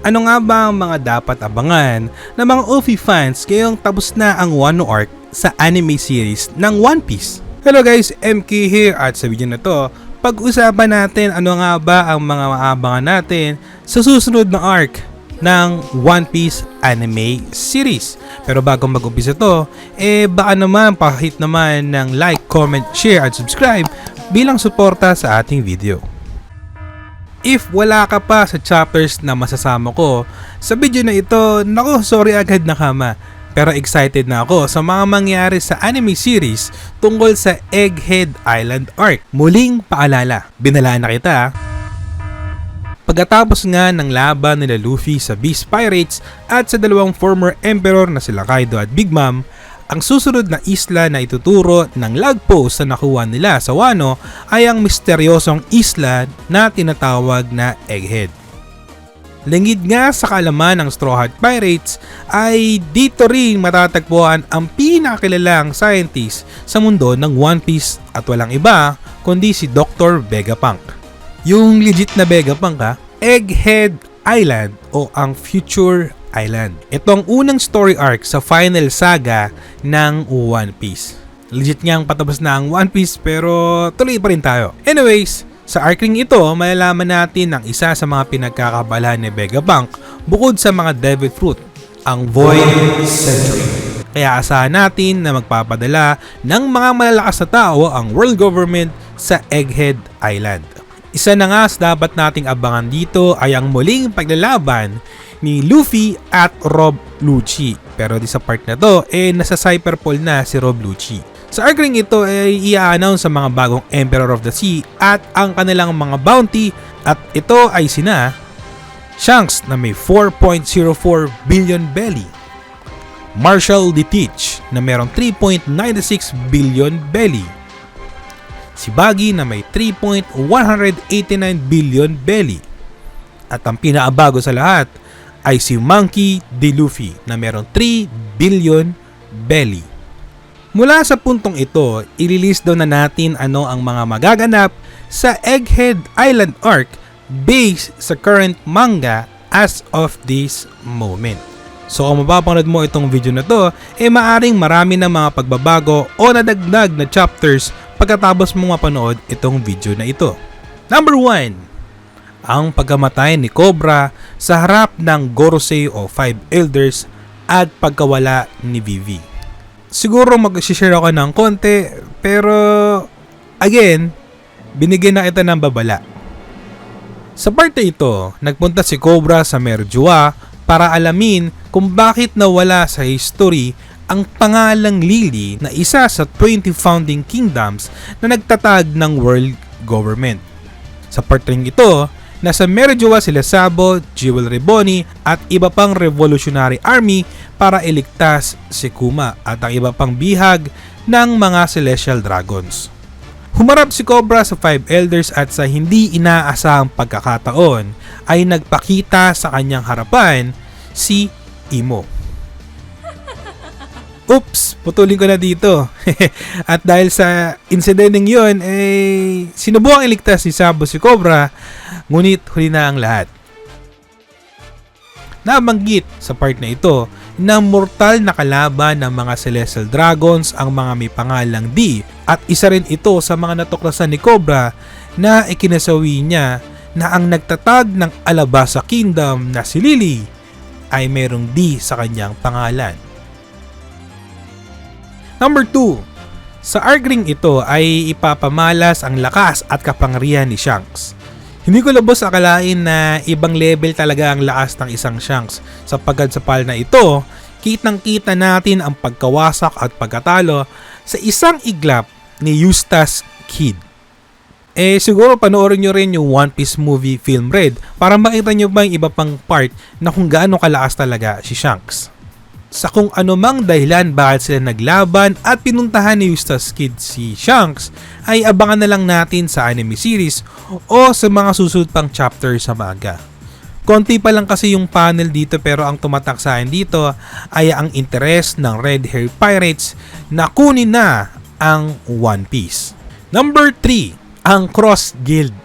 Ano nga ba ang mga dapat abangan ng mga Luffy fans ngayong tapos na ang Wano arc sa anime series ng One Piece? Hello guys, MK here at sa video na to, pag-usapan natin ano nga ba ang mga maabangan natin sa susunod na arc ng One Piece anime series. Pero bago mag-umpisa to, baka naman pakihit naman ng like, comment, share at subscribe bilang suporta sa ating video. If wala ka pa sa chapters na masasama ko sa video na ito, naku, sorry agad na kama. Pero excited na ako sa mga mangyari sa anime series tungkol sa Egghead Island arc. Muling paalala, binalaan na kita. Pagkatapos nga ng laban nila Luffy sa Beast Pirates at sa dalawang former emperor na sila Kaido at Big Mom, ang susunod na isla na ituturo ng log post na nakuha nila sa Wano ay ang misteryosong isla na tinatawag na Egghead. Lingid nga sa kaalaman ng Straw Hat Pirates ay dito rin matatagpuan ang pinakakilalang scientist sa mundo ng One Piece at walang iba kundi si Dr. Vegapunk. Yung legit na Vegapunk Egghead Island o ang Future Island. Ito ang unang story arc sa final saga ng One Piece. Legit ngang patapos na ang One Piece pero tuloy pa rin tayo. Anyways, sa arc ring ito, malalaman natin ang isa sa mga pinagkakabalahan ni Vegapunk bukod sa mga Devil Fruit, ang Void Century. Kaya asahan natin na magpapadala ng mga malalakas na tao ang world government sa Egghead Island. Isa na nga sa dapat nating abangan dito ay ang muling paglalaban ni Luffy at Rob Lucci. Pero di sa part na to, nasa Cyberpol na si Rob Lucci. Sa arc ring ito ay i-announce sa mga bagong Emperor of the Sea at ang kanilang mga bounty at ito ay sina Shanks na may 4.04 billion belly, Marshall D. Teach na mayroong 3.96 billion belly, si Buggy na may 3.189 billion belly, at ang pinakabago sa lahat ay si Monkey D. Luffy na mayroong 3 billion belly. Mula sa puntong ito, ililist daw na natin ano ang mga magaganap sa Egghead Island arc based sa current manga as of this moment. So kung mapapanood mo itong video na to, maaring marami ng mga pagbabago o nadagdag na chapters pagkatapos mong mapanood itong video na ito. Number 1. Ang pagkamatay ni Cobra sa harap ng Gorosei o Five Elders at pagkawala ni Vivi. Siguro mag-share ako ng konti pero again, binigyan na kita ng babala. Sa part na ito, nagpunta si Cobra sa Merjua para alamin kung bakit nawala sa history ang pangalang Lily na isa sa 20 founding kingdoms na nagtatag ng world government. Sa part ring ito, nasa Merjua sila Sabo, Jewel Reboni at iba pang revolutionary army para iligtas si Kuma at ang iba pang bihag ng mga celestial dragons. Humarap si Cobra sa Five Elders at sa hindi inaasahang pagkakataon ay nagpakita sa kanyang harapan si Imo. Oops, putulin ko na dito. At dahil sa insidenteng yun, sinubukang iligtas si Sabo si Cobra, ngunit huli na ang lahat. Nabanggit sa part na ito na mortal na kalaban ng mga Celestial Dragons ang mga may pangalang D at isa rin ito sa mga natuklasan ni Cobra na ikinasawi niya na ang nagtatag ng Alabasta Kingdom na si Lily ay mayroong D sa kanyang pangalan. Number 2. Sa arc ring ito ay ipapamalas ang lakas at kapangyarihan ni Shanks. Hindi ko lubos akalain na ibang level talaga ang lakas ng isang Shanks sapagkat sa pal na ito, kitang-kita natin ang pagkawasak at pagkatalo sa isang iglap ni Eustace Kid. Siguro panoorin nyo rin yung One Piece movie Film Red para makita nyo ba yung iba pang part na kung gaano kalakas talaga si Shanks. Sa kung anumang dahilan bakit sila naglaban at pinuntahan ni Eustace Kid si Shanks ay abangan na lang natin sa anime series o sa mga susunod pang chapter sa manga. Konti pa lang kasi yung panel dito pero ang tumatak sa akin dito ay ang interes ng Red Hair Pirates na kunin na ang One Piece. Number 3, ang Cross Guild.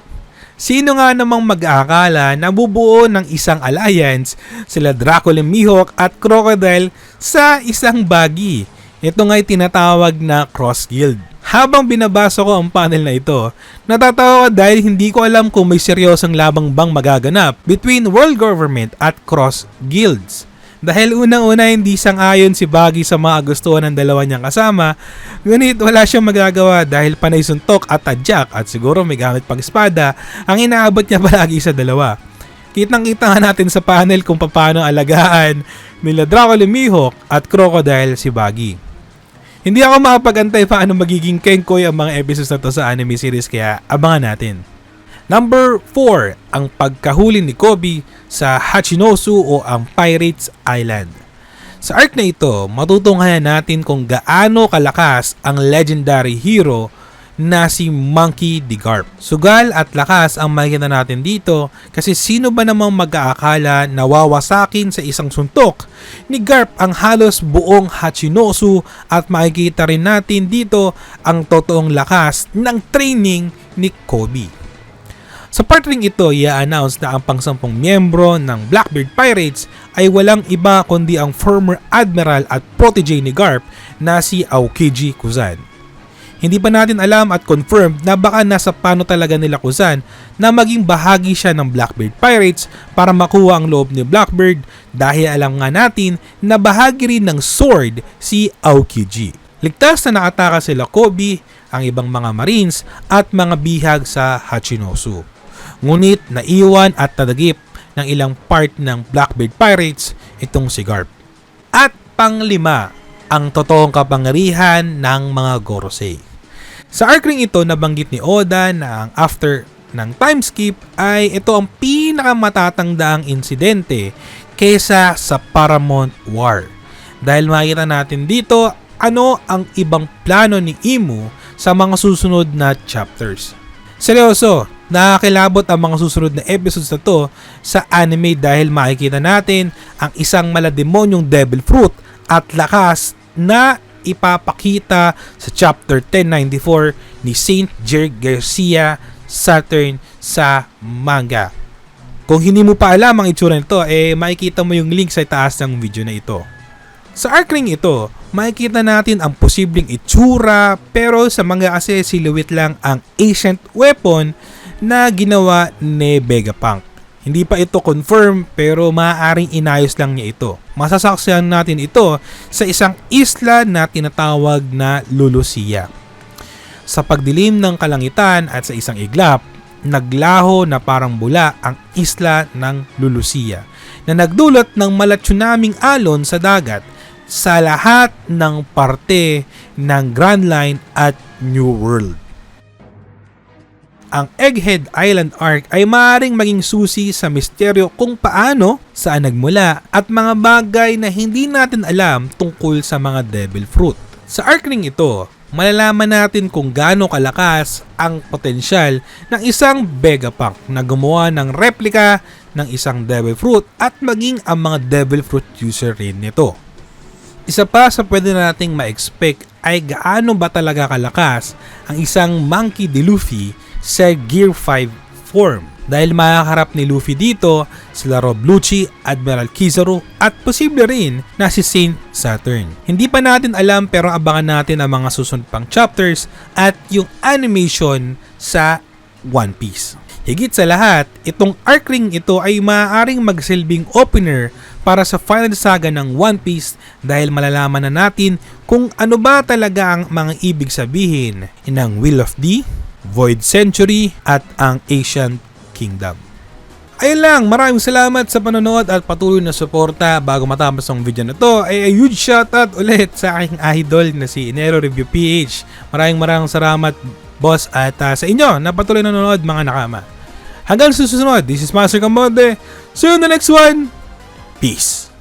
Sino nga namang mag-aakala na bubuo ng isang alliance sila Dracula Mihawk at Crocodile sa isang buggy? Ito nga'y tinatawag na Cross Guild. Habang binabasa ko ang panel na ito, natatawa ko dahil hindi ko alam kung may seryosong labang bang magaganap between world government at Cross Guilds. Dahil unang-una hindi sang-ayon si Buggy sa mga gustuhan ng dalawa niyang kasama, ngunit wala siyang magagawa dahil panay suntok at tadyak at siguro may gamit pang espada ang inaabot niya palagi sa dalawa. Kitang-kita nga natin sa panel kung paano alagaan nila Dracula Mihawk at Crocodile si Buggy. Hindi ako makapag-antay paano magiging kenkoy ang mga episodes na to sa anime series kaya abangan natin. Number 4, ang pagkahuli ni Koby sa Hachinosu o ang Pirates Island. Sa arc na ito, matutunghayan natin kung gaano kalakas ang legendary hero na si Monkey D. Garp. Sugal at lakas ang makikita natin dito kasi sino ba namang mag-aakala na wawasakin sa isang suntok ni Garp ang halos buong Hachinosu at makikita rin natin dito ang totoong lakas ng training ni Koby. Sa part ring ito, i-announce na ang pang-10 miyembro ng Blackbeard Pirates ay walang iba kundi ang former admiral at protege ni Garp na si Aokiji Kuzan. Hindi pa natin alam at confirmed na baka nasa plano talaga nila Kuzan na maging bahagi siya ng Blackbeard Pirates para makuha ang loob ni Blackbeard dahil alam nga natin na bahagi rin ng sword si Aokiji. Ligtas na nakataka sila Koby, ang ibang mga marines at mga bihag sa Hachinosu. Ngunit naiwan at nadagip ng ilang part ng Blackbeard Pirates itong si Garp. At panglima, ang totoong kapangyarihan ng mga Gorosei. Sa arc ring ito, nabanggit ni Oda na ang after ng time skip ay ito ang pinakamatatangdaang insidente kesa sa Paramount War. Dahil makita natin dito ano ang ibang plano ni Imu sa mga susunod na chapters. Seryoso, nakakilabot ang mga susunod na episodes na to sa anime dahil makikita natin ang isang malademonyong devil fruit at lakas na ipapakita sa chapter 1094 ni Saint Jerry Garcia Saturn sa manga. Kung hindi mo pa alam ang itsura nito, makikita mo yung link sa itaas ng video na ito. Sa arc ring ito, makikita natin ang posibleng itsura pero sa manga kasi silhouette lang ang ancient weapon na ginawa ni Vegapunk. Hindi pa ito confirm pero maaaring inayos lang niya ito. Masasaksihan natin ito sa isang isla na tinatawag na Lulusia. Sa pagdilim ng kalangitan at sa isang iglap, naglaho na parang bula ang isla ng Lulusia na nagdulot ng malatsunaming alon sa dagat sa lahat ng parte ng Grand Line at New World. Ang Egghead Island arc ay maaaring maging susi sa misteryo kung paano, saan nagmula at mga bagay na hindi natin alam tungkol sa mga Devil Fruit. Sa arc ring ito, malalaman natin kung gaano kalakas ang potensyal ng isang Vegapunk na gumawa ng replika ng isang Devil Fruit at maging ang mga Devil Fruit user rin nito. Isa pa sa pwede nating ma-expect ay gaano ba talaga kalakas ang isang Monkey D. Luffy sa Gear 5 form. Dahil makaharap ni Luffy dito sila Rob Lucci, Admiral Kizaru at posible rin na si Saint Saturn. Hindi pa natin alam pero abangan natin ang mga susunod pang chapters at yung animation sa One Piece. Higit sa lahat, itong arc ring ito ay maaaring magsilbing opener para sa final saga ng One Piece dahil malalaman na natin kung ano ba talaga ang mga ibig sabihin ng Will of D, Void Century at ang Ancient Kingdom. Ayun lang, maraming salamat sa panonood at patuloy na suporta. Bago matapos ang video na to ay a huge shoutout ulit sa aking idol na si Inero Review PH. Maraming salamat boss at sa inyo na patuloy na nanonood mga nakama. Hanggang susunod, this is Master Kamonde. See you in the next one. Peace.